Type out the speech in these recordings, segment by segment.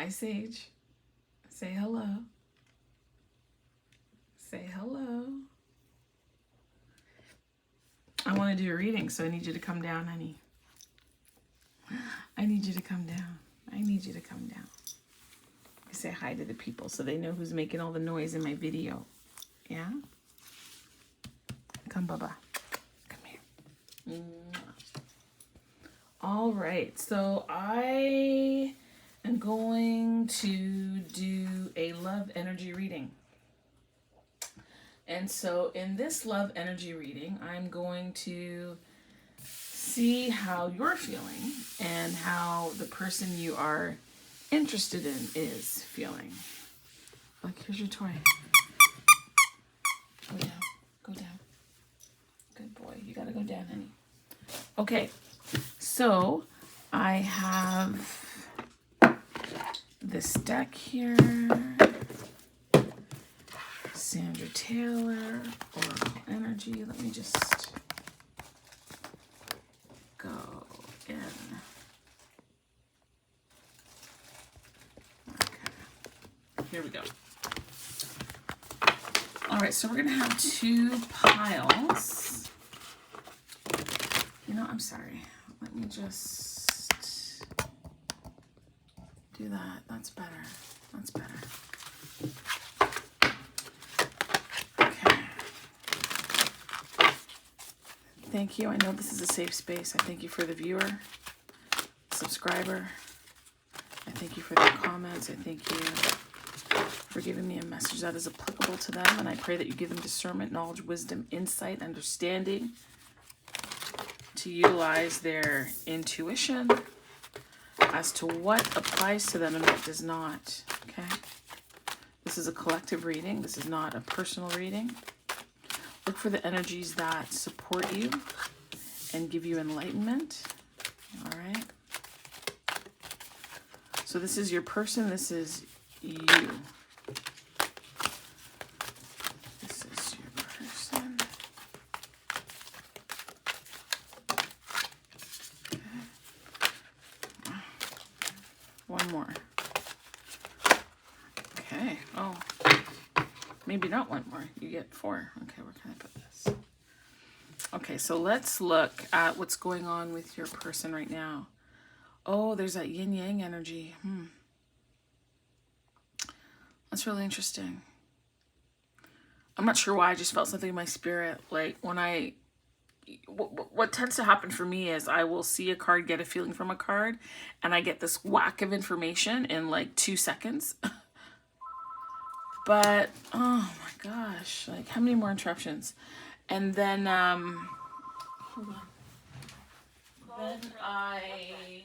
Hi, Sage. Say hello. Say hello. I want to do a reading, so I need you to come down, honey. I need you to come down. I need you to come down. I say hi to the people so they know who's making all the noise in my video. Yeah? Come, Bubba. Come here. All right, so I am going to do a love energy reading. And so in this love energy reading, I'm going to see how you're feeling and how the person you are interested in is feeling. Like, here's your toy. Go down. Go down. Good boy. You gotta go down, honey. Okay. So I have this deck here. Sandra Taylor, Oracle Energy. Let me just go in. Okay. Here we go. All right, so we're gonna have 2 piles. You know, I'm sorry. Let me just do that. That's better. That's better. Okay. Thank you. I know this is a safe space. I thank you for the viewer, subscriber. I thank you for their comments. I thank you for giving me a message that is applicable to them. And I pray that you give them discernment, knowledge, wisdom, insight, understanding to utilize their intuition as to what applies to them and what does not. Okay? This is a collective reading. This is not a personal reading. Look for the energies that support you and give you enlightenment. All right? So this is your person. This is you. This is your person. Okay. One more. Okay. Oh. Maybe not one more. You get 4. Okay, where can I put this? Okay, so let's look at what's going on with your person right now. Oh, there's that yin-yang energy. That's really interesting. I'm not sure why. I just felt something in my spirit. Like when what tends to happen for me is I will see a card, get a feeling from a card, and I get this whack of information in like 2 seconds. But, oh my gosh, like how many more interruptions? And then, hold on. Then I...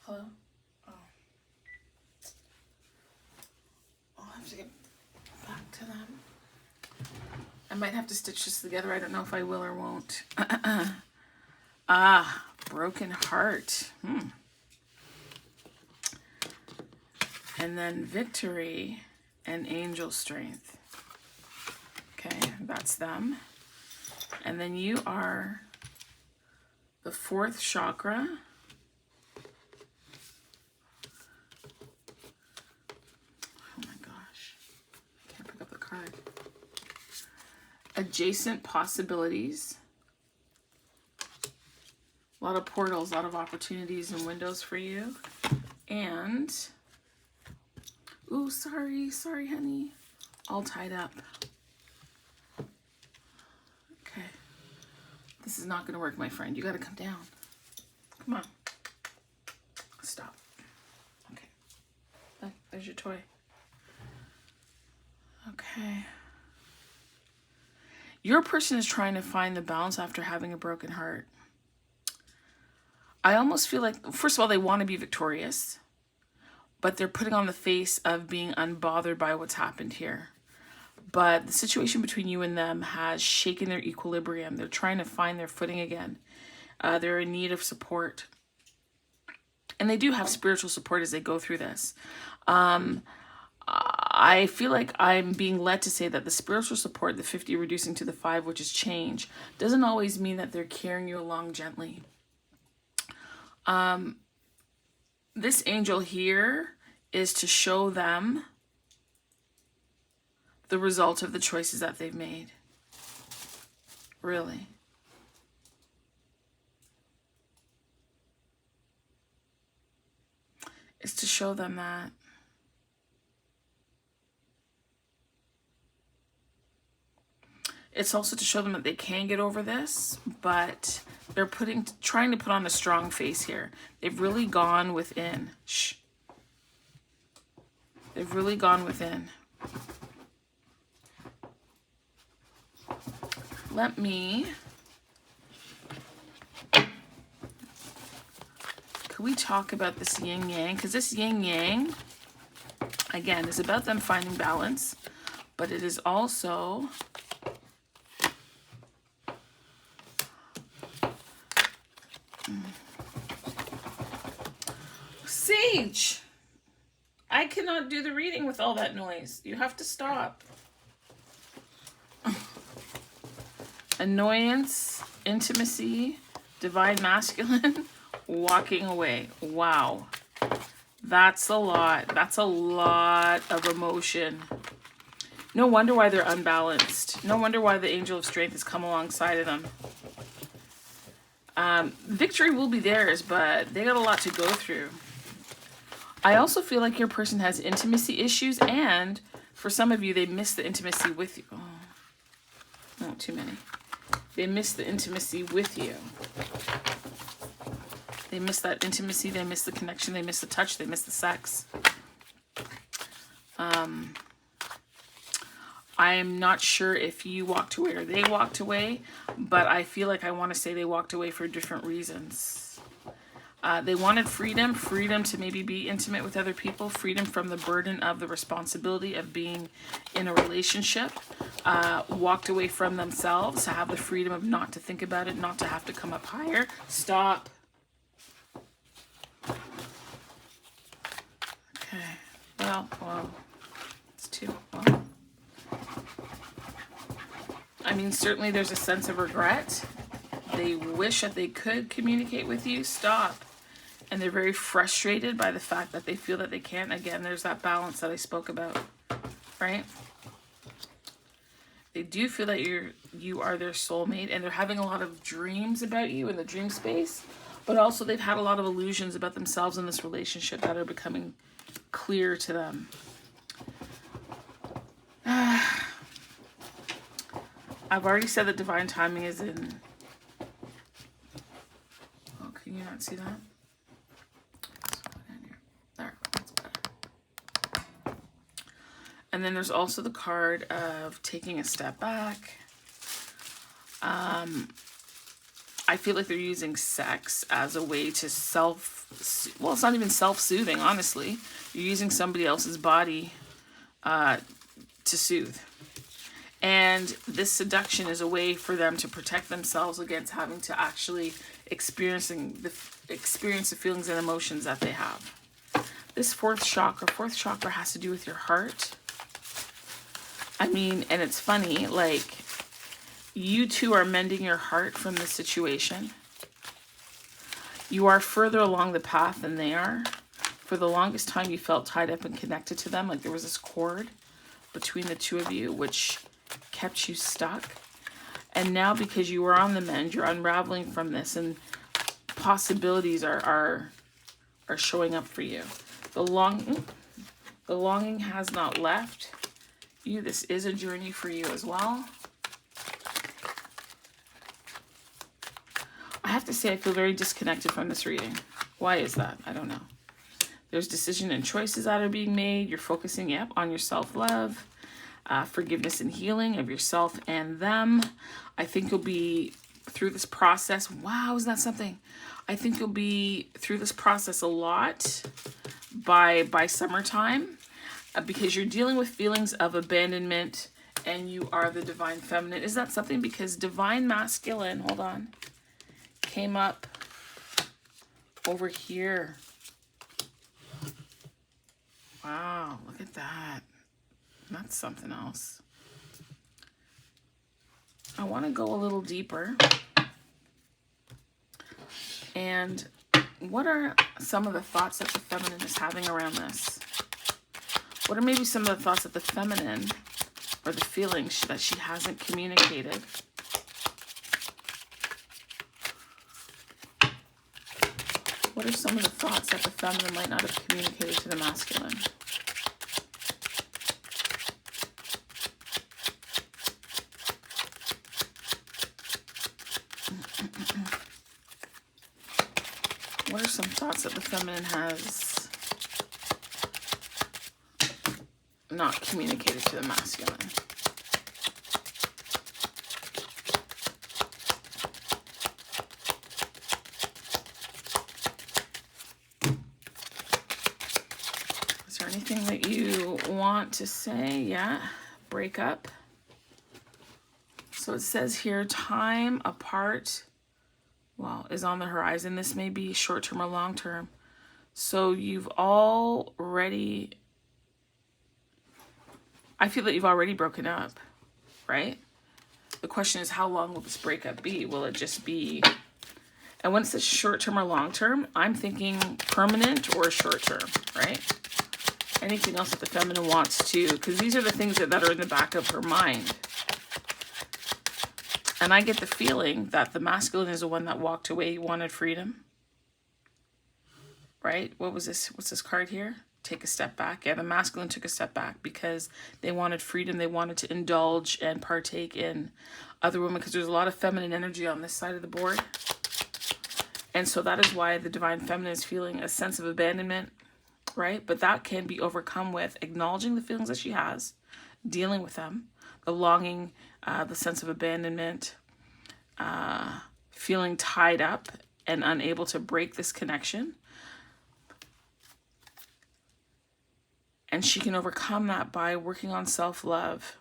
Hello? Oh. I'll have to get back to them. I might have to stitch this together. I don't know if I will or won't. Ah, broken heart. And then victory and angel strength. Okay, that's them. And then you are the 4th chakra. Card. Adjacent possibilities. A lot of portals, a lot of opportunities and windows for you. And, ooh, sorry, honey. All tied up. Okay. This is not going to work, my friend. You got to come down. Come on. Stop. Okay. Look, there's your toy. Okay. Your person is trying to find the balance after having a broken heart. I almost feel like, first of all, they want to be victorious, but they're putting on the face of being unbothered by what's happened here. but the situation between you and them has shaken their equilibrium. They're trying to find their footing again. They're in need of support. And they do have spiritual support as they go through this. I feel like I'm being led to say that the spiritual support, the 50 reducing to the 5, which is change, doesn't always mean that they're carrying you along gently. This angel here is to show them the result of the choices that they've made. Really. It's to show them that. It's also to show them that they can get over this, but they're trying to put on a strong face here. They've really gone within. Shh. They've really gone within. Let me... Could we talk about this yin yang? Because this yin yang, again, is about them finding balance, but it is also... Sage! I cannot do the reading with all that noise. You have to stop. Annoyance, intimacy, divine masculine, walking away. Wow. That's a lot. That's a lot of emotion. No wonder why they're unbalanced. No wonder why the angel of strength has come alongside of them. Victory will be theirs, but they got a lot to go through. I also feel like your person has intimacy issues, and for some of you, they miss the intimacy with you. Oh, not too many. They miss the intimacy with you. They miss that intimacy. They miss the connection. They miss the touch. They miss the sex. I am not sure if you walked away or they walked away, but I feel like I want to say they walked away for different reasons. They wanted freedom to maybe be intimate with other people, freedom from the burden of the responsibility of being in a relationship, walked away from themselves to have the freedom of not to think about it, not to have to come up higher. Stop. Okay. Well, it's too, well. I mean, certainly there's a sense of regret. They wish that they could communicate with you. Stop. And they're very frustrated by the fact that they feel that they can't. Again, there's that balance that I spoke about, right? They do feel that you are their soulmate, and they're having a lot of dreams about you in the dream space, but also they've had a lot of illusions about themselves in this relationship that are becoming clear to them. I've already said that divine timing is in... Oh, can you not see that? There, that's better. And then there's also the card of taking a step back. I feel like they're using sex as a way to well, it's not even self-soothing, honestly. You're using somebody else's body to soothe. And this seduction is a way for them to protect themselves against having to actually experience the feelings and emotions that they have. This fourth chakra has to do with your heart. I mean, and it's funny, like, you two are mending your heart from this situation. You are further along the path than they are. For the longest time, you felt tied up and connected to them, like there was this cord between the two of you, which kept you stuck. And now, because you are on the mend, you're unraveling from this, and possibilities are showing up for you. The longing has not left you. This is a journey for you as well. I have to say, I feel very disconnected from this reading. Why is that? I don't know. There's decision and choices that are being made. You're focusing on your self-love, forgiveness and healing of yourself and them. I think you'll be through this process. Wow, isn't that something? I think you'll be through this process a lot by summertime, because you're dealing with feelings of abandonment and you are the divine feminine. Is that something? Because divine masculine, hold on, came up over here. Wow, look at that. That's something else. I want to go a little deeper. And what are some of the thoughts that the feminine is having around this? What are maybe some of the thoughts that the feminine, or the feelings that she hasn't communicated? What are some of the thoughts that the feminine might not have communicated to the masculine? What are some thoughts that the feminine has not communicated to the masculine? Is there anything that you want to say? Yeah, break up. So it says here, time apart, well, is on the horizon. This may be short-term or long-term. So you've already, I feel that you've already broken up, right? The question is, how long will this breakup be? Will it just be, and when it says short-term or long-term, I'm thinking permanent or short-term, right? Anything else that the feminine wants to, because these are the things that are in the back of her mind. And I get the feeling that the masculine is the one that walked away. He wanted freedom. Right? What was this? What's this card here? Take a step back. Yeah, the masculine took a step back because they wanted freedom. They wanted to indulge and partake in other women, because there's a lot of feminine energy on this side of the board. And so that is why the divine feminine is feeling a sense of abandonment, right? But that can be overcome with acknowledging the feelings that she has, dealing with them, the longing, the sense of abandonment, feeling tied up and unable to break this connection. And she can overcome that by working on self-love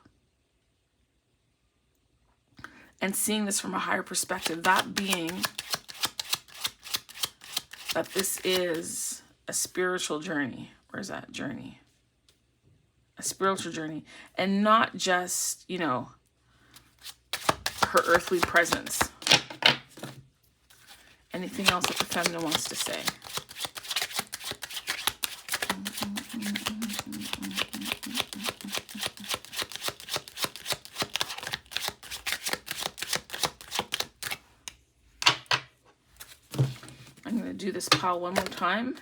and seeing this from a higher perspective. That being that this is a spiritual journey. Where's that journey? A spiritual journey, and not just, you know, her earthly presence. Anything else that the feminine wants to say? I'm going to do this pile one more time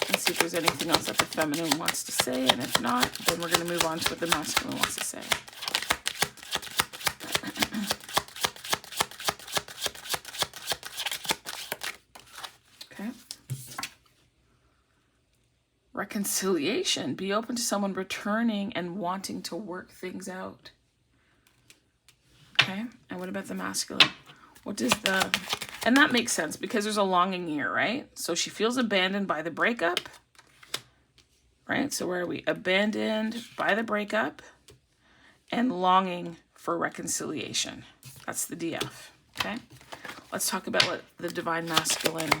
and see if there's anything else that the feminine wants to say, and if not, then we're going to move on to what the masculine wants to say. Okay. Reconciliation. Be open to someone returning and wanting to work things out. Okay. And what about the masculine? What does the... And that makes sense because there's a longing here, right? So she feels abandoned by the breakup, right? So where are we? Abandoned by the breakup and longing for reconciliation. That's the DF, okay? Let's talk about what the divine masculine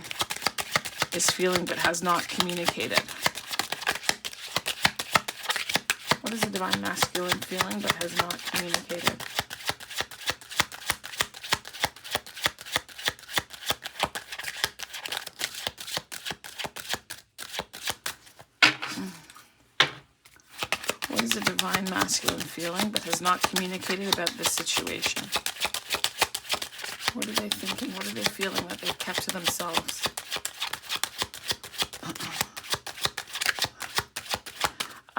is feeling but has not communicated. What is the divine masculine feeling but has not communicated? What is the divine masculine feeling but has not communicated about this situation? What are they thinking? What are they feeling that they've kept to themselves?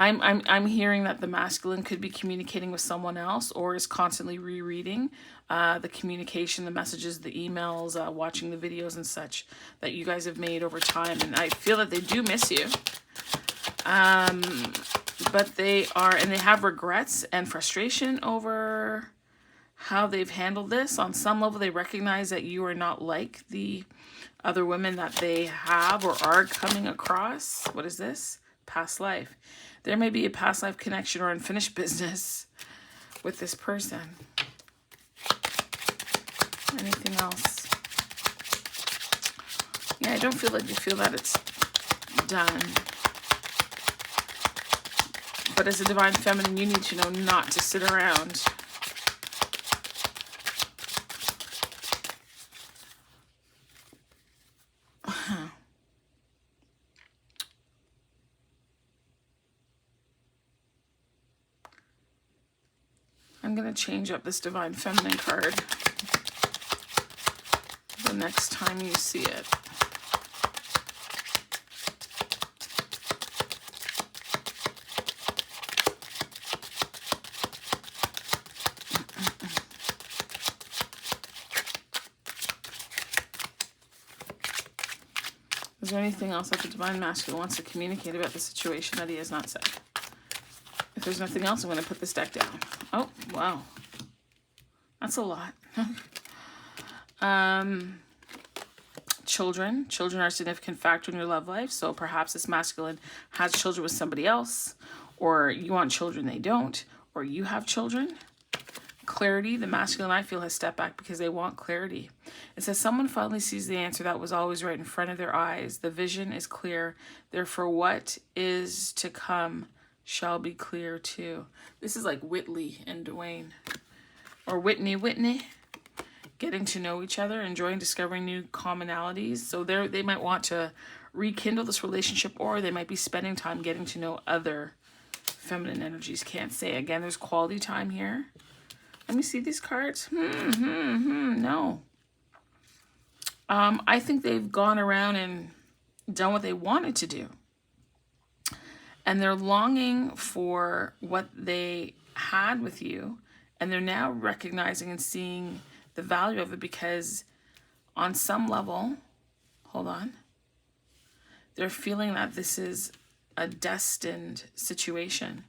I'm hearing that the masculine could be communicating with someone else or is constantly rereading the communication, the messages, the emails, watching the videos and such that you guys have made over time. And I feel that they do miss you. But they are, and they have regrets and frustration over how they've handled this. On some level, they recognize that you are not like the other women that they have or are coming across. What is this? Past life. There may be a past life connection or unfinished business with this person. Anything else? Yeah, I don't feel like you feel that it's done. But as a divine feminine, you need to know not to sit around. I'm going to change up this divine feminine card the next time you see it. Is there anything else that the divine masculine wants to communicate about the situation that he has not said? If there's nothing else, I'm going to put this deck down. Oh, wow. That's a lot. Children. Children are a significant factor in your love life. So perhaps this masculine has children with somebody else, or you want children, they don't, or you have children. Clarity. The masculine, I feel, has stepped back because they want clarity. It says someone finally sees the answer that was always right in front of their eyes. The vision is clear. Therefore, what is to come shall be clear too. This is like Whitley and Dwayne, or Whitney. Getting to know each other, enjoying discovering new commonalities. So they might want to rekindle this relationship, or they might be spending time getting to know other feminine energies. Can't say. Again, there's quality time here. Let me see these cards. No. I think they've gone around and done what they wanted to do. And they're longing for what they had with you. And they're now recognizing and seeing the value of it, because on some level, hold on, they're feeling that this is a destined situation.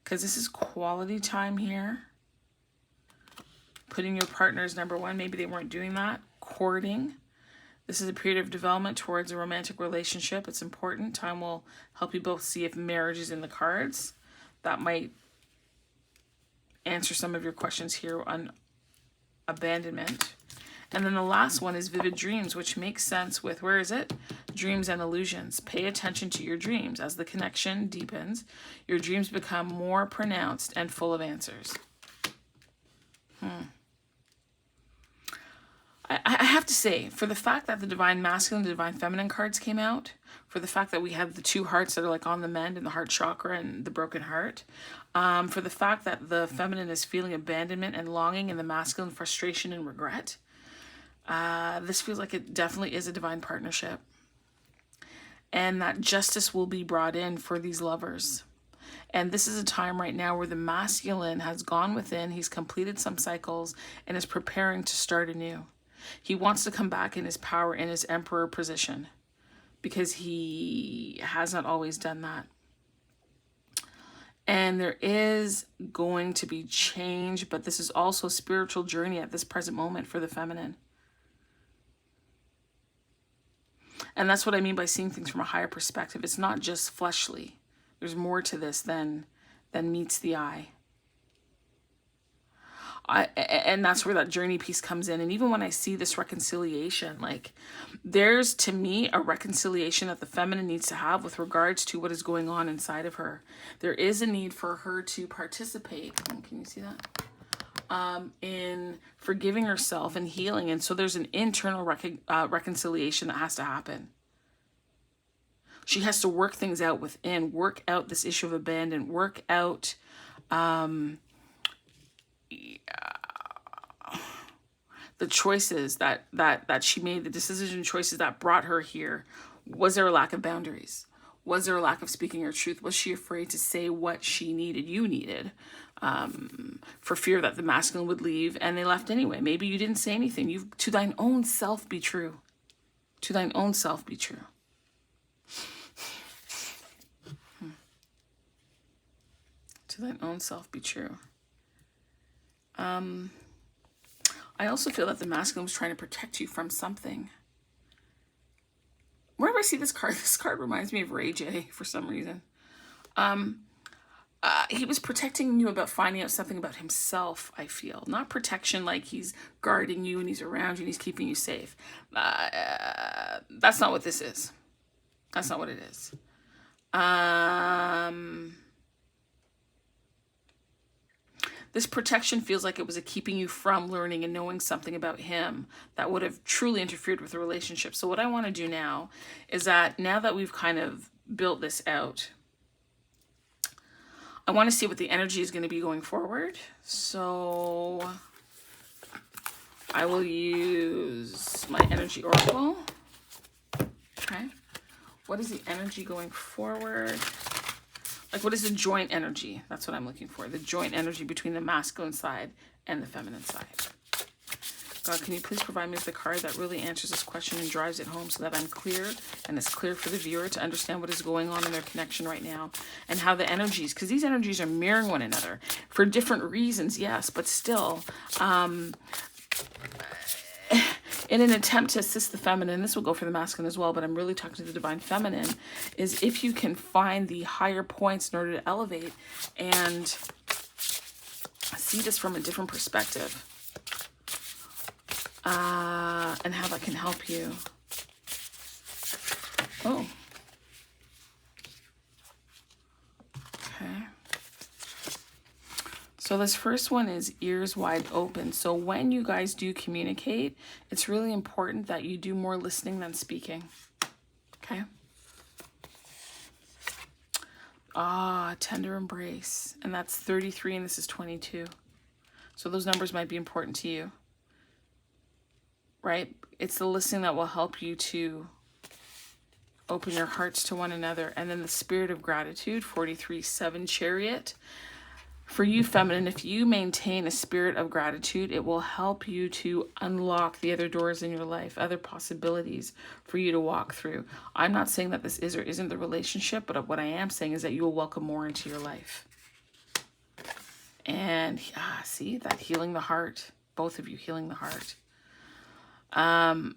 Because this is quality time here. Putting your partner as number one. Maybe they weren't doing that. Courting. This is a period of development towards a romantic relationship. It's important. Time will help you both see if marriage is in the cards. That might answer some of your questions here on abandonment. And then the last one is vivid dreams, which makes sense with, where is it? Dreams and illusions. Pay attention to your dreams. As the connection deepens, your dreams become more pronounced and full of answers. I have to say, for the fact that the divine masculine and divine feminine cards came out, for the fact that we have the two hearts that are like on the mend, and the heart chakra and the broken heart, for the fact that the feminine is feeling abandonment and longing, and the masculine frustration and regret, this feels like it definitely is a divine partnership. And that justice will be brought in for these lovers. And this is a time right now where the masculine has gone within, he's completed some cycles, and is preparing to start anew. He wants to come back in his power, in his emperor position, because he has not always done that. And there is going to be change, but this is also a spiritual journey at this present moment for the feminine. And that's what I mean by seeing things from a higher perspective. It's not just fleshly. There's more to this than meets the eye. And that's where that journey piece comes in. And even when I see this reconciliation, like, there's, to me, a reconciliation that the feminine needs to have with regards to what is going on inside of her. There is a need for her to participate. Can you see that? In forgiving herself and healing. And so there's an internal reconciliation that has to happen. She has to work things out within, work out this issue of abandon, work out the choices that she made, the decision choices that brought her here. Was there a lack of boundaries? Was there a lack of speaking her truth? Was she afraid to say what she needed, you needed, for fear that the masculine would leave, and they left anyway? Maybe you didn't say anything. To thine own self be true. To thine own self be true. To thine own self be true. I also feel that the masculine was trying to protect you from something. Whenever I see this card reminds me of Ray J for some reason. he was protecting you about finding out something about himself, I feel. Not protection like he's guarding you and he's around you and he's keeping you safe. That's not what this is. That's not what it is. This protection feels like it was a keeping you from learning and knowing something about him that would have truly interfered with the relationship. So what I want to do now is that now that we've kind of built this out, I want to see what the energy is going to be going forward. So I will use my energy oracle. Okay. What is the energy going forward? Like, what is the joint energy? That's what I'm looking for. The joint energy between the masculine side and the feminine side. God, can you please provide me with a card that really answers this question and drives it home so that I'm clear and it's clear for the viewer to understand what is going on in their connection right now and how the energies, because these energies are mirroring one another for different reasons, yes, but still, in an attempt to assist the feminine, this will go for the masculine as well, but I'm really talking to the divine feminine, is if you can find the higher points in order to elevate and see this from a different perspective, and how that can help you. Oh. Okay. So this first one is ears wide open. So when you guys do communicate, it's really important that you do more listening than speaking. Okay? Tender embrace. And that's 33 and this is 22. So those numbers might be important to you. Right? It's the listening that will help you to open your hearts to one another. And then the spirit of gratitude, 43-7 chariot. For you, feminine, if you maintain a spirit of gratitude, it will help you to unlock the other doors in your life, other possibilities for you to walk through. I'm not saying that this is or isn't the relationship, but what I am saying is that you will welcome more into your life. And see, that healing the heart, both of you healing the heart.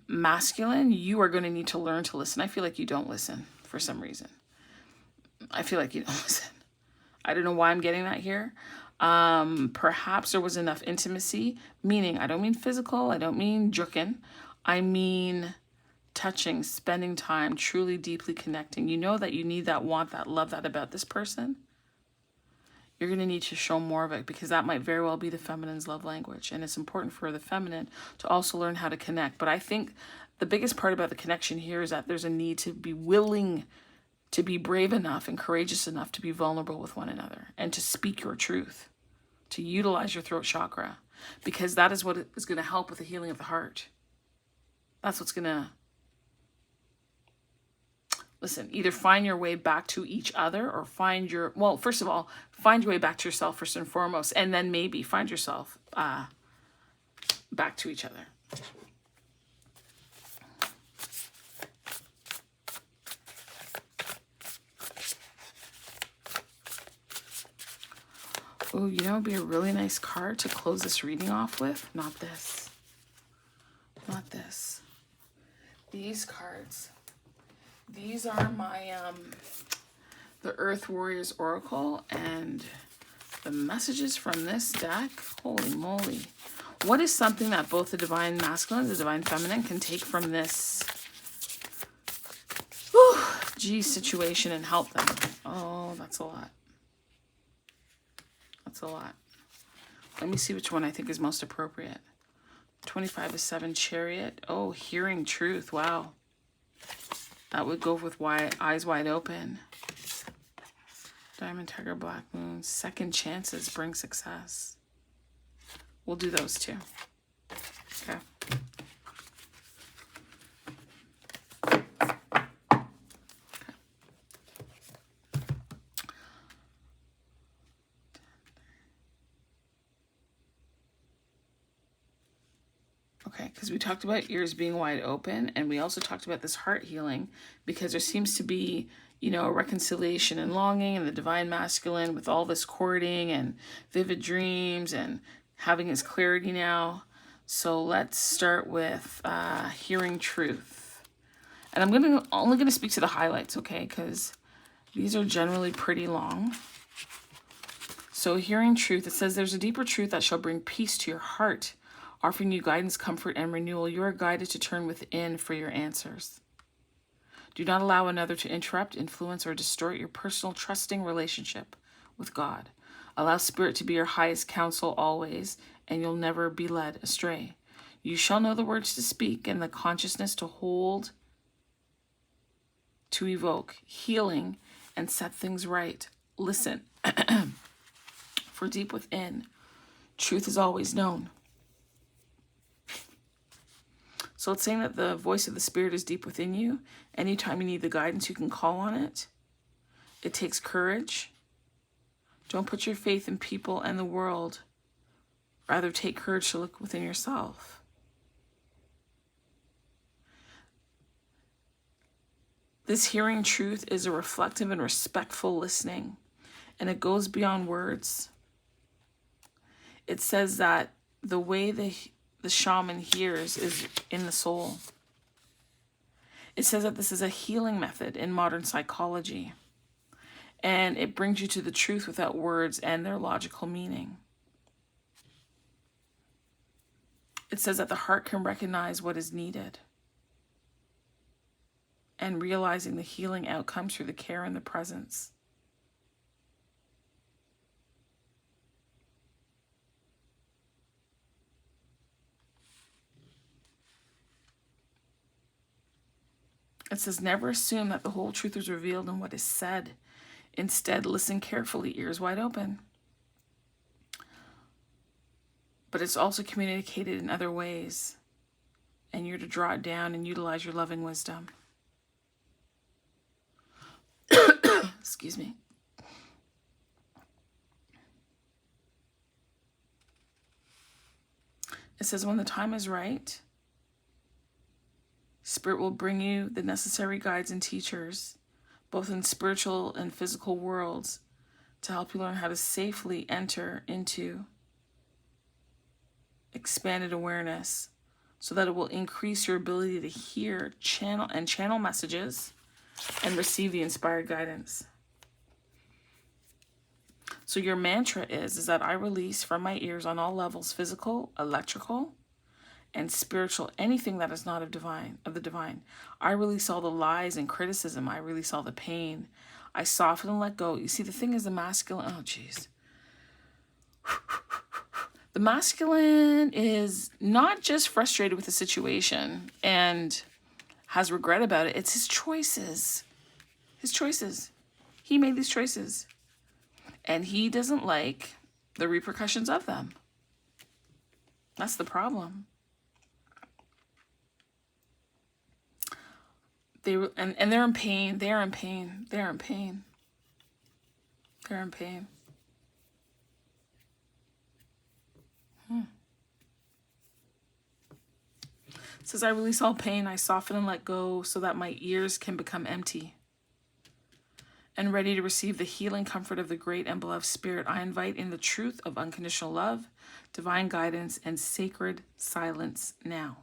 Masculine, you are going to need to learn to listen. I feel like you don't listen for some reason. I feel like you don't listen. I don't know why I'm getting that here. Perhaps there was enough intimacy, meaning I don't mean physical, I don't mean juking. I mean touching, spending time, truly deeply connecting. You know that you need that, want that, love that about this person. You're going to need to show more of it because that might very well be the feminine's love language. And it's important for the feminine to also learn how to connect. But I think the biggest part about the connection here is that there's a need to be willing to be brave enough and courageous enough to be vulnerable with one another and to speak your truth, to utilize your throat chakra, because that is what is going to help with the healing of the heart. That's what's going to, listen, either find your way back to each other or find your, well, first of all, find your way back to yourself first and foremost, and then maybe find yourself back to each other. Oh, you know, it'd be a really nice card to close this reading off with. Not this. Not this. These cards. These are my, the Earth Warriors Oracle, and the messages from this deck. Holy moly. What is something that both the divine masculine and the divine feminine can take from this situation and help them? Oh, that's a lot. That's a lot. Let me see which one I think is most appropriate. 25-7 chariot. Oh, hearing truth. Wow. That would go with eyes wide open. Diamond Tiger Black Moon. Second chances bring success. We'll do those two. Okay. Okay, because we talked about ears being wide open, and we also talked about this heart healing, because there seems to be, you know, a reconciliation and longing in the divine masculine with all this courting and vivid dreams and having his clarity now. So let's start with hearing truth. And I'm only gonna speak to the highlights, okay? Because these are generally pretty long. So hearing truth, it says there's a deeper truth that shall bring peace to your heart, offering you guidance, comfort, and renewal. You are guided to turn within for your answers. Do not allow another to interrupt, influence, or distort your personal trusting relationship with God. Allow Spirit to be your highest counsel always, and you'll never be led astray. You shall know the words to speak and the consciousness to hold, to evoke, healing, and set things right. Listen, for deep within, truth is always known. So it's saying that the voice of the Spirit is deep within you. Anytime you need the guidance, you can call on it. It takes courage. Don't put your faith in people and the world. Rather, take courage to look within yourself. This hearing truth is a reflective and respectful listening, and it goes beyond words. It says that the way the shaman hears is in the soul. It says that this is a healing method in modern psychology, and it brings you to the truth without words and their logical meaning. It says that the heart can recognize what is needed, and realizing the healing outcomes through the care and the presence. It says, never assume that the whole truth is revealed in what is said. Instead, listen carefully, ears wide open. But it's also communicated in other ways, and you're to draw it down and utilize your loving wisdom. Excuse me. It says, when the time is right, Spirit will bring you the necessary guides and teachers, both in spiritual and physical worlds, to help you learn how to safely enter into expanded awareness, so that it will increase your ability to hear, channel messages and receive the inspired guidance. So your mantra is that I release from my ears on all levels, physical, electrical, and spiritual, anything that is not of the divine. I release all the lies and criticism. I release all the pain. I soften and let go. You see, the thing is the masculine, oh geez. The masculine is not just frustrated with the situation and has regret about it. It's his choices. His choices. He made these choices. And he doesn't like the repercussions of them. That's the problem. They're in pain. They're in pain. They're in pain. They're in pain. It says, I release all pain. I soften and let go so that my ears can become empty and ready to receive the healing comfort of the great and beloved Spirit. I invite in the truth of unconditional love, divine guidance, and sacred silence now.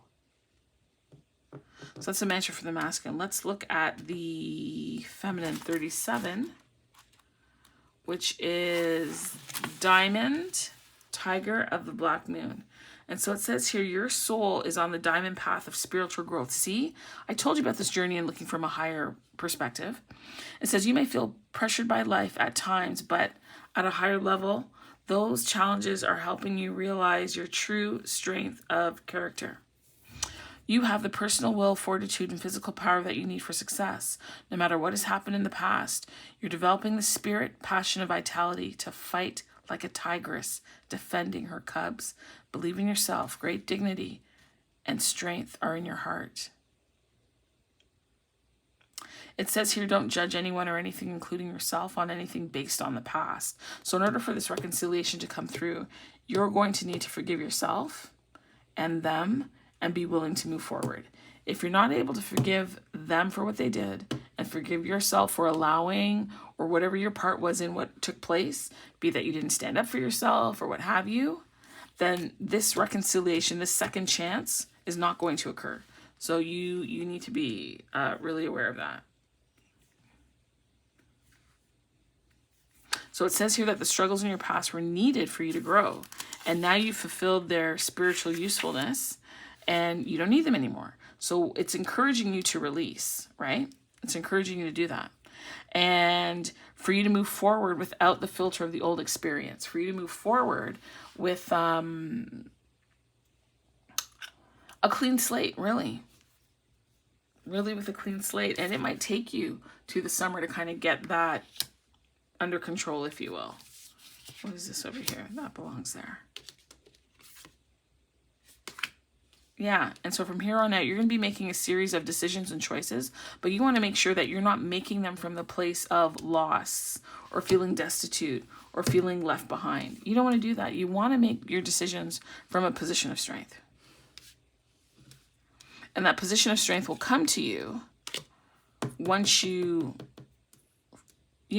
So that's a mantra for the masculine. Let's look at the feminine, 37, which is Diamond, Tiger of the Black Moon. And so it says here, your soul is on the diamond path of spiritual growth. See, I told you about this journey and looking from a higher perspective. It says you may feel pressured by life at times, but at a higher level, those challenges are helping you realize your true strength of character. You have the personal will, fortitude, and physical power that you need for success. No matter what has happened in the past, you're developing the spirit, passion, and vitality to fight like a tigress, defending her cubs. Believe in yourself. Great dignity and strength are in your heart. It says here, don't judge anyone or anything, including yourself, on anything based on the past. So in order for this reconciliation to come through, you're going to need to forgive yourself and them and be willing to move forward. If you're not able to forgive them for what they did and forgive yourself for allowing or whatever your part was in what took place, be that you didn't stand up for yourself or what have you, then this reconciliation, this second chance is not going to occur. So you need to be really aware of that. So it says here that the struggles in your past were needed for you to grow. And now you've fulfilled their spiritual usefulness and you don't need them anymore. So it's encouraging you to release, right? It's encouraging you to do that. And for you to move forward without the filter of the old experience, for you to move forward with a clean slate, really with a clean slate. And it might take you to the summer to kind of get that under control, if you will. What is this over here? That belongs there. Yeah, and so from here on out, you're going to be making a series of decisions and choices, but you want to make sure that you're not making them from the place of loss or feeling destitute or feeling left behind. You don't want to do that. You want to make your decisions from a position of strength. And that position of strength will come to you once you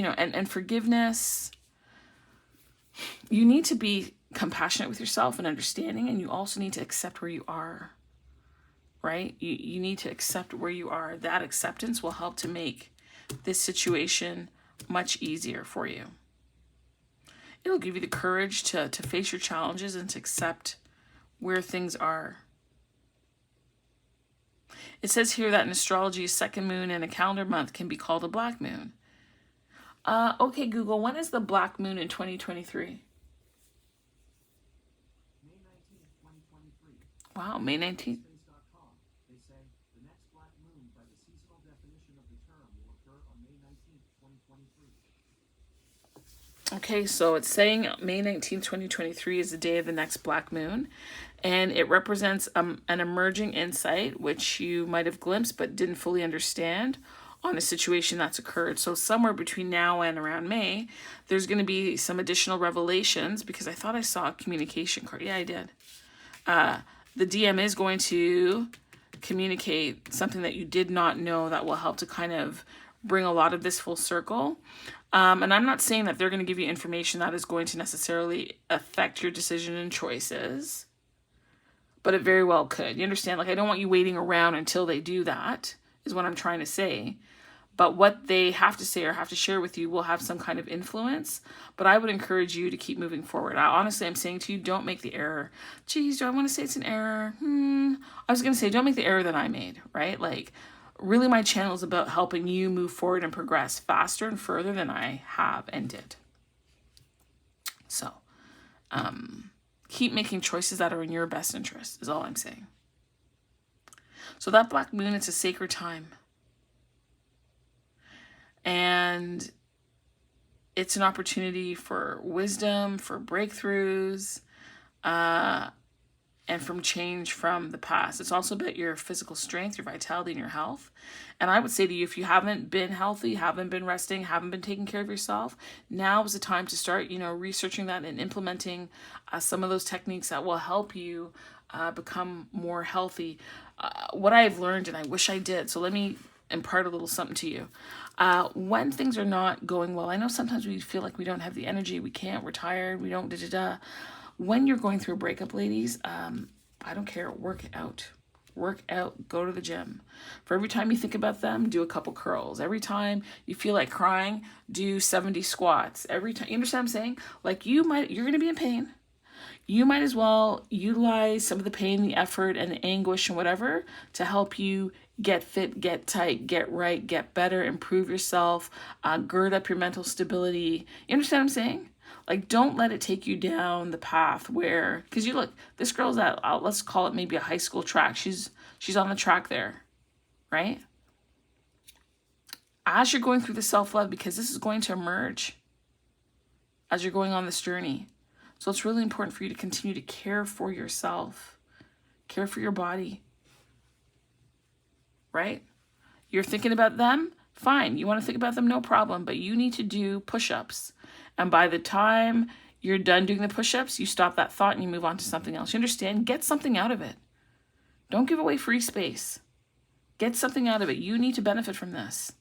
know, and forgiveness. You need to be compassionate with yourself and understanding, and you also need to accept where you are, right? You need to accept where you are. That acceptance will help to make this situation much easier for you. It'll give you the courage to face your challenges and to accept where things are. It says here that in astrology, a second moon in a calendar month can be called a black moon. Okay, Google, when is the black moon in 2023? Wow, May 19th. They say the next black moon, by the seasonal definition of the term, will occur on May 19th, 2023. Okay, so it's saying May 19th, 2023 is the day of the next black moon, and it represents an emerging insight, which you might have glimpsed but didn't fully understand on a situation that's occurred. So somewhere between now and around May, there's going to be some additional revelations, because I thought I saw a communication card. Yeah, I did. The DM is going to communicate something that you did not know that will help to kind of bring a lot of this full circle. And I'm not saying that they're going to give you information that is going to necessarily affect your decision and choices, but it very well could. You understand? Like, I don't want you waiting around until they do that, is what I'm trying to say. But what they have to say or have to share with you will have some kind of influence. But I would encourage you to keep moving forward. I'm saying to you, don't make the error. Geez, do I want to say it's an error? I was going to say, don't make the error that I made, right? Like, really, my channel is about helping you move forward and progress faster and further than I have and did. So, keep making choices that are in your best interest, is all I'm saying. So that black moon, it's a sacred time. And it's an opportunity for wisdom, for breakthroughs, and from change from the past. It's also about your physical strength, your vitality, and your health. And I would say to you, if you haven't been healthy, haven't been resting, haven't been taking care of yourself, now is the time to start, researching that and implementing some of those techniques that will help you become more healthy. What I've learned, and I wish I did, so let me impart a little something to you. When things are not going well, I know sometimes we feel like we don't have the energy, we can't, we're tired, we don't When you're going through a breakup, ladies, I don't care, work out, go to the gym. For every time you think about them, do a couple curls. Every time you feel like crying, do 70 squats. Every time, you understand what I'm saying? Like, you're going to be in pain. You might as well utilize some of the pain, the effort, and the anguish and whatever to help you get fit, get tight, get right, get better, improve yourself, gird up your mental stability. You understand what I'm saying? Like, don't let it take you down the path where, because you look, this girl's at, let's call it maybe a high school track. She's on the track there, right? As you're going through the self-love, because this is going to emerge as you're going on this journey. So it's really important for you to continue to care for yourself, care for your body, right? You're thinking about them? Fine. You want to think about them? No problem. But you need to do push-ups. And by the time you're done doing the push-ups, you stop that thought and you move on to something else. You understand? Get something out of it. Don't give away free space. Get something out of it. You need to benefit from this.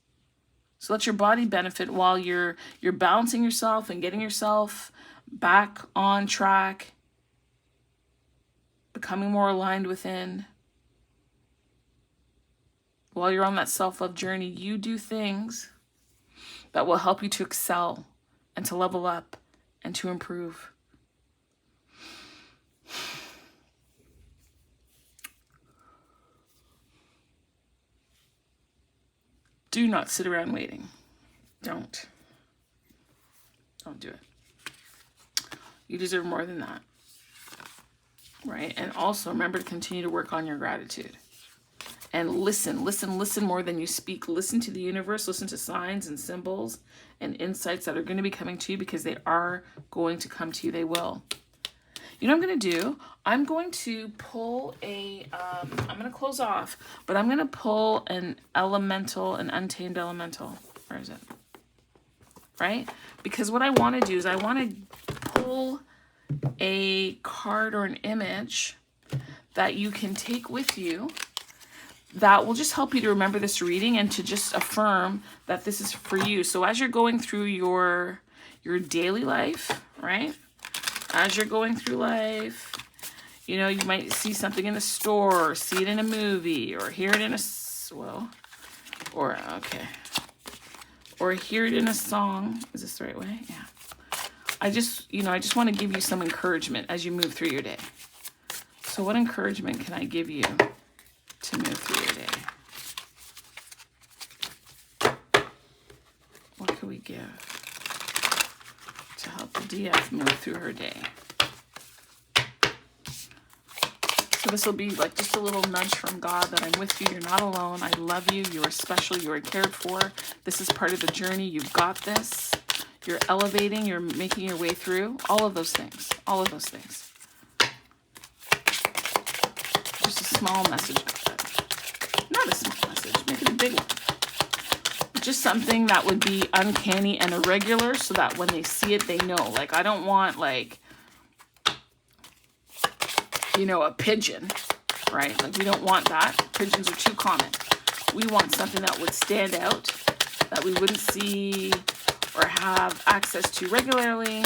So let your body benefit while you're balancing yourself and getting yourself back on track, becoming more aligned within. While you're on that self-love journey, you do things that will help you to excel and to level up and to improve. Do not sit around waiting. Don't do it. You deserve more than that, right? And also remember to continue to work on your gratitude. And listen more than you speak. Listen to the universe, listen to signs and symbols and insights that are going to be coming to you, because they are going to come to you. They will. You know what I'm going to do? I'm going to pull I'm going to close off, but I'm going to pull an untamed elemental. Where is it? Right? Because what I want to do is I want to pull a card or an image that you can take with you that will just help you to remember this reading and to just affirm that this is for you. So as you're going through your daily life, right? As you're going through life, you know, you might see something in the store, or see it in a movie, or hear it in a, or hear it in a song. Is this the right way? Yeah. I just want to give you some encouragement as you move through your day. So what encouragement can I give you to move through your day? What can we give to help the DF move through her day? So this will be like just a little nudge from God that I'm with you. You're not alone. I love you. You are special. You are cared for. This is part of the journey. You've got this. You're elevating. You're making your way through. All of those things. All of those things. Just a small message. Not a small message. Make it a big one. Just something that would be uncanny and irregular, so that when they see it, they know. Like, I don't want, like, you know, a pigeon, right? Like, we don't want that. Pigeons are too common. We want something that would stand out, that we wouldn't see or have access to regularly,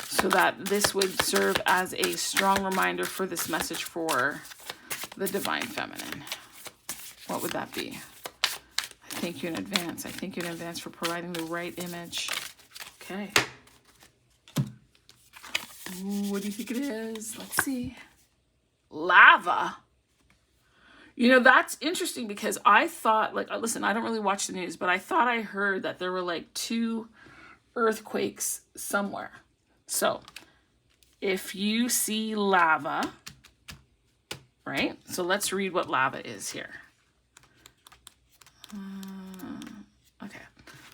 so that this would serve as a strong reminder for this message for the Divine Feminine. What would that be? I thank you in advance. I thank you in advance for providing the right image. Okay. Ooh, what do you think it is? Let's see. Lava. You know, that's interesting, because I thought, like, listen, I don't really watch the news, but I thought I heard that there were like 2 earthquakes somewhere. So if you see lava, right? So let's read what lava is here. Okay.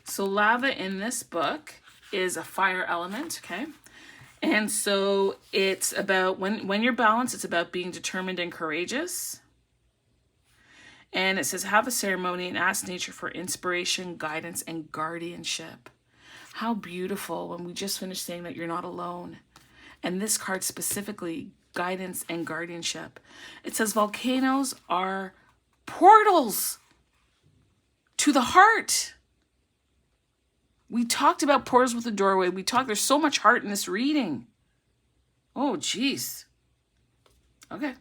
So lava in this book is a fire element, okay? And so it's about, when you're balanced, it's about being determined and courageous. And it says, have a ceremony and ask nature for inspiration, guidance, and guardianship. How beautiful when we just finished saying that you're not alone. And this card specifically, guidance and guardianship. It says volcanoes are portals to the heart. We talked about portals with the doorway. There's so much heart in this reading. Oh, geez. Okay.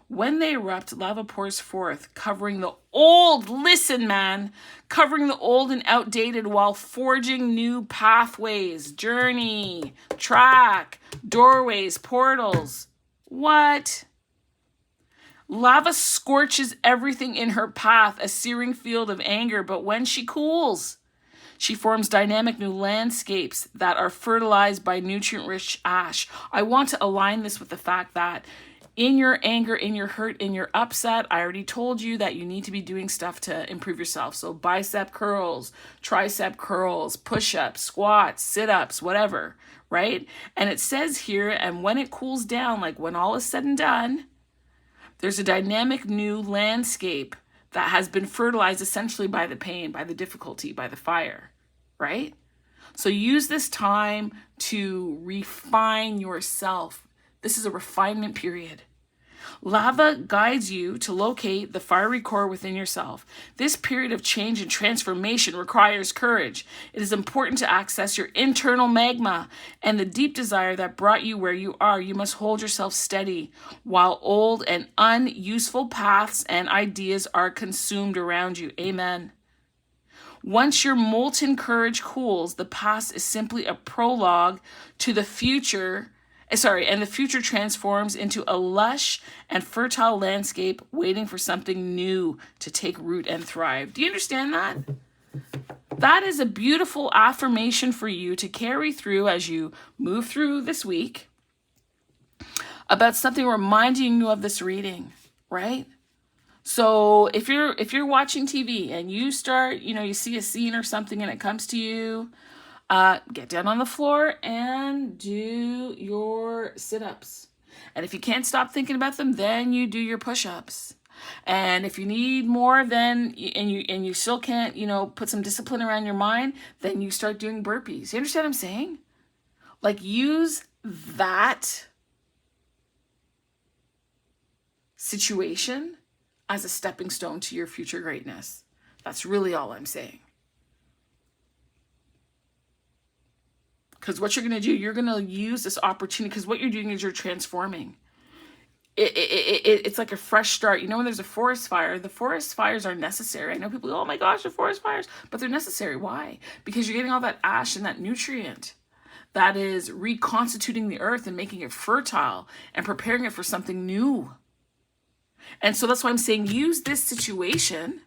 When they erupt, lava pours forth, covering the old, listen, man, covering the old and outdated while forging new pathways, journey, track, doorways, portals. What? Lava scorches everything in her path, a searing field of anger, but when she cools, she forms dynamic new landscapes that are fertilized by nutrient-rich ash. I want to align this with the fact that in your anger, in your hurt, in your upset, I already told you that you need to be doing stuff to improve yourself. So bicep curls, tricep curls, push-ups, squats, sit-ups, whatever, right? And it says here, and when it cools down, like when all is said and done, there's a dynamic new landscape that has been fertilized essentially by the pain, by the difficulty, by the fire, right? So use this time to refine yourself. This is a refinement period. Lava guides you to locate the fiery core within yourself. This period of change and transformation requires courage. It is important to access your internal magma and the deep desire that brought you where you are. You must hold yourself steady while old and unuseful paths and ideas are consumed around you. Amen. Once your molten courage cools, the past is simply a prologue to the future. And the future transforms into a lush and fertile landscape waiting for something new to take root and thrive. Do you understand that? That is a beautiful affirmation for you to carry through as you move through this week about something reminding you of this reading, right? So if you're watching TV and you start, you see a scene or something and it comes to you, get down on the floor and do your sit-ups. And if you can't stop thinking about them, then you do your push-ups. And if you need more, then and you still can't, put some discipline around your mind, then you start doing burpees. You understand what I'm saying? Like, use that situation as a stepping stone to your future greatness. That's really all I'm saying. Because what you're going to do, you're going to use this opportunity, because what you're doing is you're transforming. It's like a fresh start. When there's a forest fire, the forest fires are necessary. I know people go, oh my gosh, the forest fires, but they're necessary. Why? Because you're getting all that ash and that nutrient that is reconstituting the earth and making it fertile and preparing it for something new. And so that's why I'm saying use this situation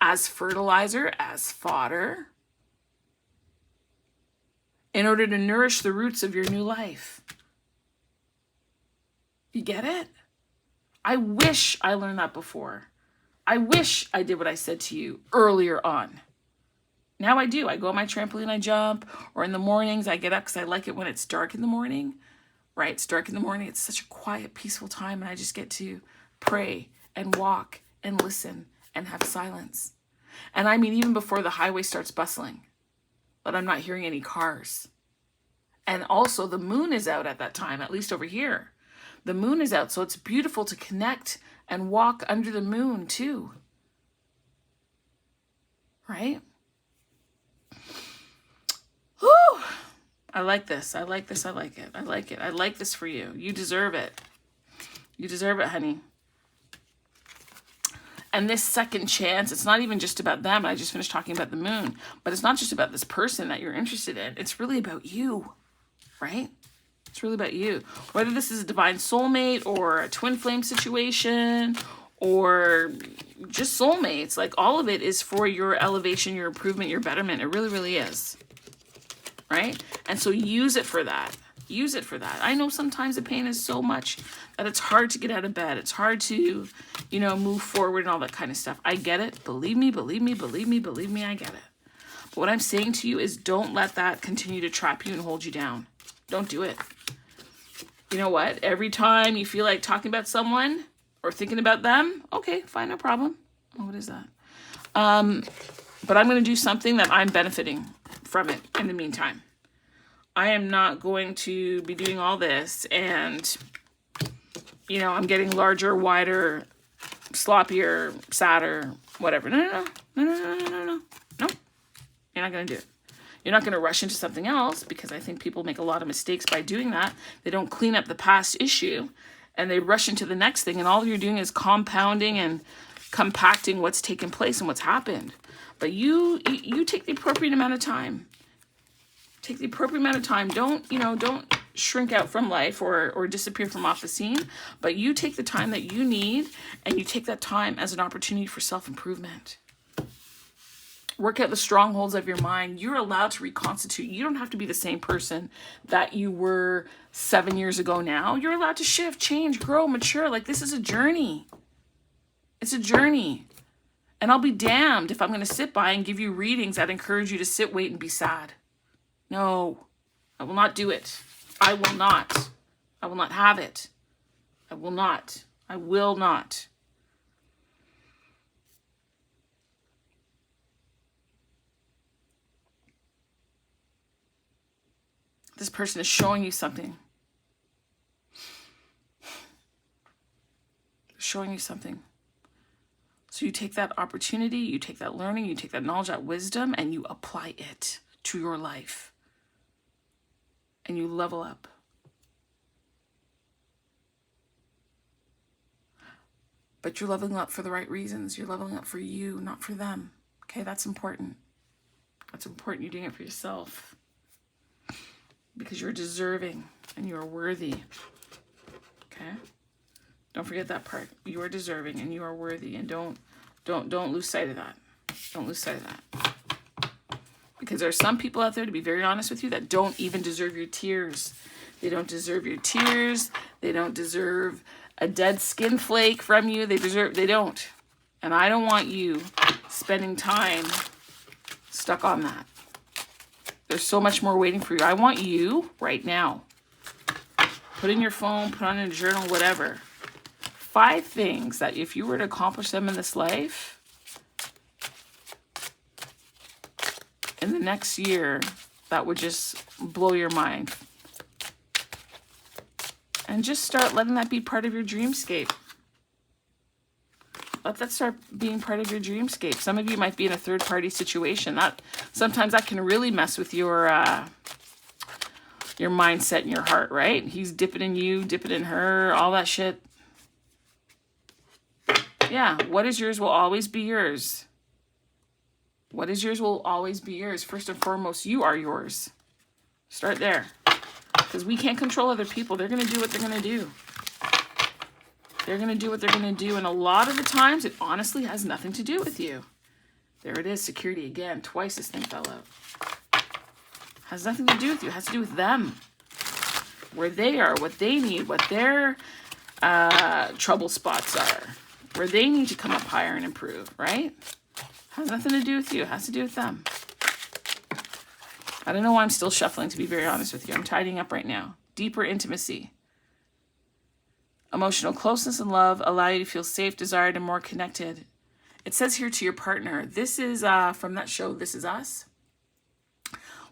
as fertilizer, as fodder, in order to nourish the roots of your new life. You get it? I wish I learned that before. I wish I did what I said to you earlier on. Now I do. I go on my trampoline, I jump, or in the mornings I get up because I like it when it's dark in the morning, right? It's dark in the morning. It's such a quiet, peaceful time, and I just get to pray and walk and listen and have silence. And I mean, even before the highway starts bustling, but I'm not hearing any cars. And also the moon is out at that time, at least over here. The moon is out, so it's beautiful to connect and walk under the moon too. Right? Whew. I like this. I like this. I like it. I like it. I like this for you. You deserve it. You deserve it, honey. And this second chance, it's not even just about them. I just finished talking about the moon. But it's not just about this person that you're interested in. It's really about you, right? It's really about you. Whether this is a divine soulmate or a twin flame situation or just soulmates, like all of it is for your elevation, your improvement, your betterment. It really, really is, right? And so use it for that. Use it for that. I know sometimes the pain is so much that it's hard to get out of bed. It's hard to, move forward and all that kind of stuff. I get it. Believe me, believe me, believe me, believe me, I get it. But what I'm saying to you is don't let that continue to trap you and hold you down. Don't do it. You know what? Every time you feel like talking about someone or thinking about them, okay, fine, no problem. Oh, what is that? But I'm going to do something that I'm benefiting from it in the meantime. I am not going to be doing all this and, I'm getting larger, wider, sloppier, sadder, whatever. No. No. You're not going to do it. You're not going to rush into something else, because I think people make a lot of mistakes by doing that. They don't clean up the past issue and they rush into the next thing. And all you're doing is compounding and compacting what's taken place and what's happened. But you take the appropriate amount of time. Take the appropriate amount of time. Don't shrink out from life or disappear from off the scene. But you take the time that you need, and you take that time as an opportunity for self-improvement. Work out the strongholds of your mind. You're allowed to reconstitute. You don't have to be the same person that you were 7 years ago now. You're allowed to shift, change, grow, mature. Like, this is a journey. It's a journey. And I'll be damned if I'm going to sit by and give you readings that encourage you to sit, wait, and be sad. No, I will not do it. I will not. I will not have it. I will not. I will not. This person is showing you something. They're showing you something. So you take that opportunity, you take that learning, you take that knowledge, that wisdom, and you apply it to your life. And you level up. But you're leveling up for the right reasons. You're leveling up for you, not for them. Okay, that's important. That's important. You're doing it for yourself because you're deserving and you're worthy. Okay? Don't forget that part. You are deserving and you are worthy, and don't lose sight of that. Don't lose sight of that. Because there are some people out there, to be very honest with you, that don't even deserve your tears. They don't deserve your tears. They don't deserve a dead skin flake from you. They don't. And I don't want you spending time stuck on that. There's so much more waiting for you. I want you right now. Put in your phone, put on a journal, whatever. 5 things that if you were to accomplish them in this life, in the next year, that would just blow your mind. And just start letting that be part of your dreamscape. Let that start being part of your dreamscape. Some of you might be in a third-party situation. Sometimes that can really mess with your mindset and your heart, right? He's dipping in you, dipping in her, all that shit. Yeah, what is yours will always be yours. What is yours will always be yours. First and foremost, you are yours. Start there. Because we can't control other people. They're going to do what they're going to do. They're going to do what they're going to do. And a lot of the times, it honestly has nothing to do with you. There it is, security again. Twice this thing fell out. Has nothing to do with you. It has to do with them. Where they are, what they need, what their trouble spots are. Where they need to come up higher and improve, right? Has nothing to do with you. It has to do with them. I don't know why I'm still shuffling, to be very honest with you. I'm tidying up right now. Deeper intimacy. Emotional closeness and love allow you to feel safe, desired, and more connected. It says here to your partner. This is from that show, This Is Us.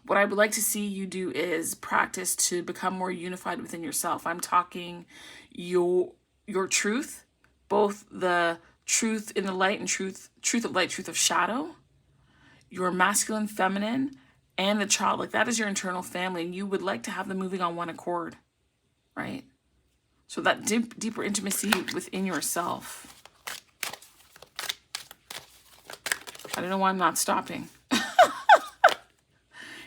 What I would like to see you do is practice to become more unified within yourself. I'm talking your truth, both the truth in the light and truth of light, truth of shadow, your masculine, feminine, and the child. Like, that is your internal family, and you would like to have them moving on one accord, right? So that deeper intimacy within yourself. I don't know why I'm not stopping.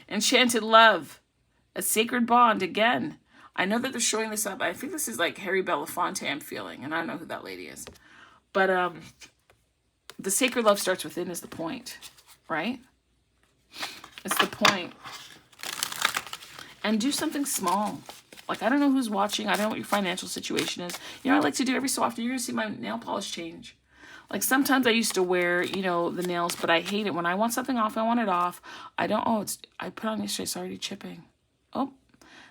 Enchanted love, a sacred bond. Again, I know that they're showing this up. I think this is like Harry Belafonte I'm feeling, and I don't know who that lady is. But the sacred love starts within is the point, right? It's the point. And do something small. Like, I don't know who's watching. I don't know what your financial situation is. You know, I like to do every so often. You're going to see my nail polish change. Like, sometimes I used to wear, you know, the nails, but I hate it. When I want something off, I want it off. I put on yesterday, it's already chipping. Oh,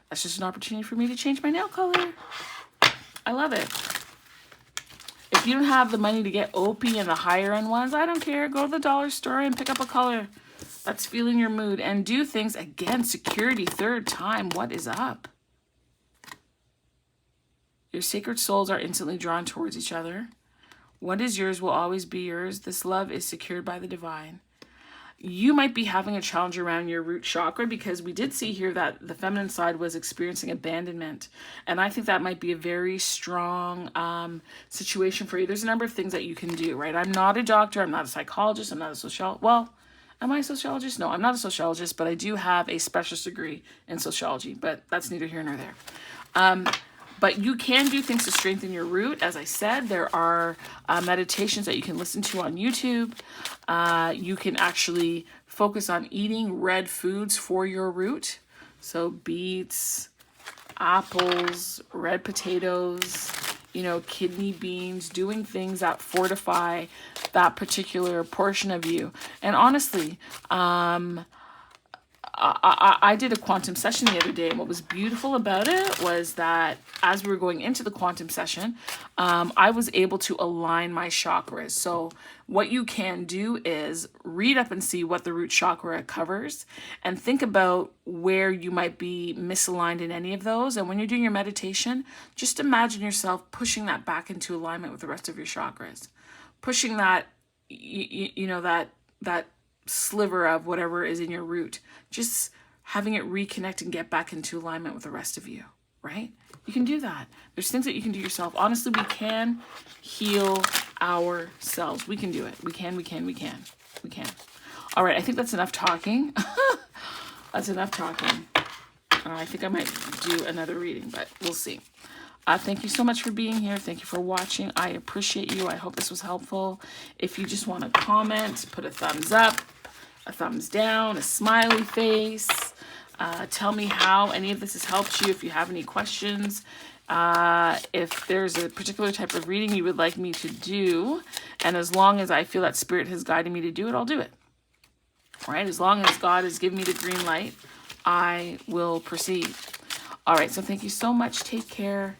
that's just an opportunity for me to change my nail color. I love it. If you don't have the money to get Opie and the higher end ones, I don't care. Go to the dollar store and pick up a color that's feeling your mood. And do things, again, security, third time. What is up? Your sacred souls are instantly drawn towards each other. What is yours will always be yours. This love is secured by the divine. You might be having a challenge around your root chakra, because we did see here that the feminine side was experiencing abandonment. And I think that might be a very strong situation for you. There's a number of things that you can do, right? I'm not a doctor. I'm not a psychologist. I'm not a sociologist. Well, am I a sociologist? No, I'm not a sociologist, but I do have a specialist degree in sociology. But that's neither here nor there. But you can do things to strengthen your root. As I said, there are meditations that you can listen to on YouTube. You can actually focus on eating red foods for your root. So beets, apples, red potatoes, you know, kidney beans, doing things that fortify that particular portion of you. And honestly, I did a quantum session the other day, and what was beautiful about it was that as we were going into the quantum session, I was able to align my chakras. So what you can do is read up and see what the root chakra covers, and think about where you might be misaligned in any of those. And when you're doing your meditation, just imagine yourself pushing that back into alignment with the rest of your chakras, pushing that, you know, that sliver of whatever is in your root, just having it reconnect and get back into alignment with the rest of you. right? You can do that. There's things that you can do yourself. Honestly, we can heal ourselves. We can do it. We can. All right, I think that's enough talking. That's enough talking. I think I might do another reading, but we'll see. Thank you so much for being here. Thank you for watching. I appreciate you. I hope this was helpful. If you just want to comment, put a thumbs up, a thumbs down, a smiley face. Tell me how any of this has helped you. If you have any questions, if there's a particular type of reading you would like me to do, and as long as I feel that Spirit has guided me to do it, I'll do it. All right? As long as God has given me the green light, I will proceed. All right, so thank you so much. Take care.